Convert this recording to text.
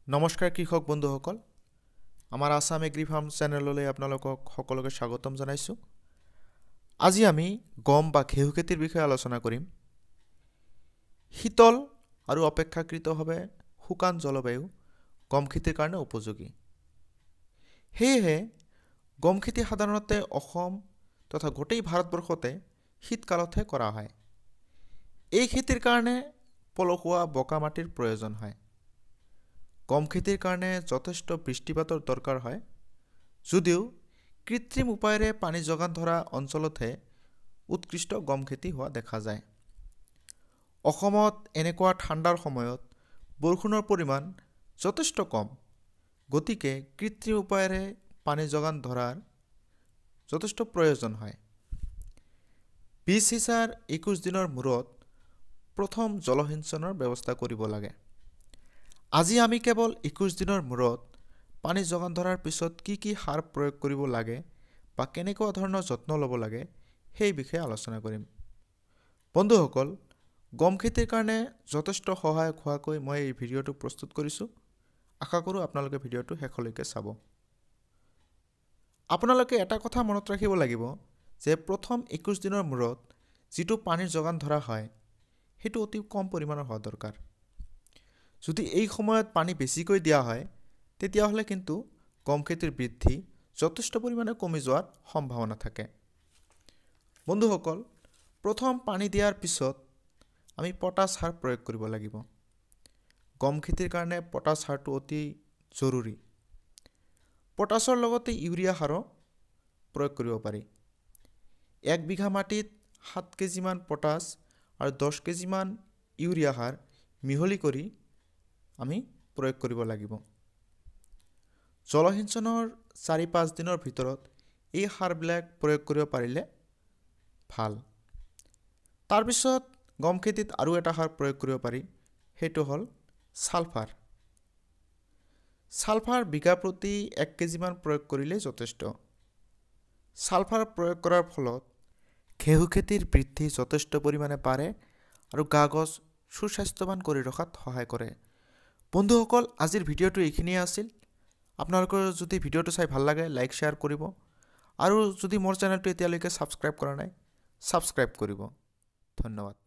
নমস্কাৰ কৃষক বন্ধুসকল, আমাৰ আসাম এগ্ৰি ফাৰ্ম চেনেললৈ আপোনালোকক সকলোকে স্বাগতম জনাইছোঁ। আজি আমি গম বা ঘেঁহু খেতিৰ বিষয়ে আলোচনা কৰিম। শীতল আৰু অপেক্ষাকৃতভাৱে শুকান জলবায়ু গম খেতিৰ কাৰণে উপযোগী। সেয়েহে গম খেতি সাধাৰণতে অসম তথা গোটেই ভাৰতবৰ্ষতে শীতকালতহে কৰা হয়। এই খেতিৰ কাৰণে পলসুৱা বোকা মাটিৰ প্ৰয়োজন হয়। গম খেতিৰ কাৰণে যথেষ্ট বৃষ্টিপাতৰ দৰকাৰ হয়, যদিও কৃত্ৰিম উপায়েৰে পানী যোগান ধৰা অঞ্চলতহে উৎকৃষ্ট গম খেতি হোৱা দেখা যায়। অসমত এনেকুৱা ঠাণ্ডাৰ সময়ত বৰষুণৰ পৰিমাণ যথেষ্ট কম, গতিকে কৃত্ৰিম উপায়েৰে পানী যোগান ধৰাৰ যথেষ্ট প্ৰয়োজন হয়। বীজ সিঁচাৰ 21 দিনৰ মূৰত প্ৰথম জলসিঞ্চনৰ ব্যৱস্থা কৰিব লাগে। আজি আমি কেৱল 21 দিনৰ মূৰত পানী যোগান ধৰাৰ পিছত কি সাৰ প্ৰয়োগ কৰিব লাগে বা কেনেকুৱা ধৰণৰ যত্ন ল'ব লাগে সেই বিষয়ে আলোচনা কৰিম। বন্ধুসকল, গম খেতিৰ কাৰণে যথেষ্ট সহায়ক হোৱাকৈ মই এই ভিডিঅ'টো প্ৰস্তুত কৰিছোঁ। আশা কৰোঁ আপোনালোকে ভিডিঅ'টো শেষলৈকে চাব। আপোনালোকে এটা কথা মনত ৰাখিব লাগিব যে প্ৰথম 21 দিনৰ মূৰত যিটো পানীৰ যোগান ধৰা হয় সেইটো অতি কম পৰিমাণৰ হোৱা দৰকাৰ। যদি এই সময়ত পানী বেছিকৈ দিয়া হয় তেতিয়াহ'লে কিন্তু গম খেতিৰ বৃদ্ধি যথেষ্ট পৰিমাণে কমি যোৱাৰ সম্ভাৱনা থাকে। বন্ধুসকল, প্ৰথম পানী দিয়াৰ পিছত আমি পটাছ সাৰ প্ৰয়োগ কৰিব লাগিব। গম খেতিৰ কাৰণে পটাছ সাৰটো অতি জৰুৰী। পটাছৰ লগতে ইউৰিয়া সাৰো প্ৰয়োগ কৰিব পাৰি। 1 বিঘা মাটিত 7 কেজিমান পটাছ আৰু 10 কেজিমান ইউৰিয়া সাৰ মিহলি কৰি আমি প্ৰয়োগ কৰিব লাগিব। জলসিঞ্চনৰ 4-5 দিনৰ ভিতৰত এই সাৰবিলাক প্ৰয়োগ কৰিব পাৰিলে ভাল। তাৰপিছত গম খেতিত আৰু এটা সাৰ প্ৰয়োগ কৰিব পাৰি, সেইটো হ'ল ছালফাৰ। ছালফাৰ বিঘা প্ৰতি 1 কেজিমান প্ৰয়োগ কৰিলেই যথেষ্ট। ছালফাৰ প্ৰয়োগ কৰাৰ ফলত ঘেঁহু খেতিৰ বৃদ্ধি যথেষ্ট পৰিমাণে বাঢ়ে আৰু গা-গছ সুস্বাস্থ্যৱান কৰি ৰখাত সহায় কৰে। বন্ধুসকল, আজিৰ ভিডিঅ'টো এইখিনিয়ে আছিল। আপোনালোকৰ যদি ভিডিঅ'টো চাই ভাল লাগে লাইক শ্বেয়াৰ কৰিব আৰু যদি মোৰ চেনেলটো এতিয়ালৈকে ছাবস্ক্ৰাইব কৰা নাই ছাবস্ক্ৰাইব কৰিব। ধন্যবাদ।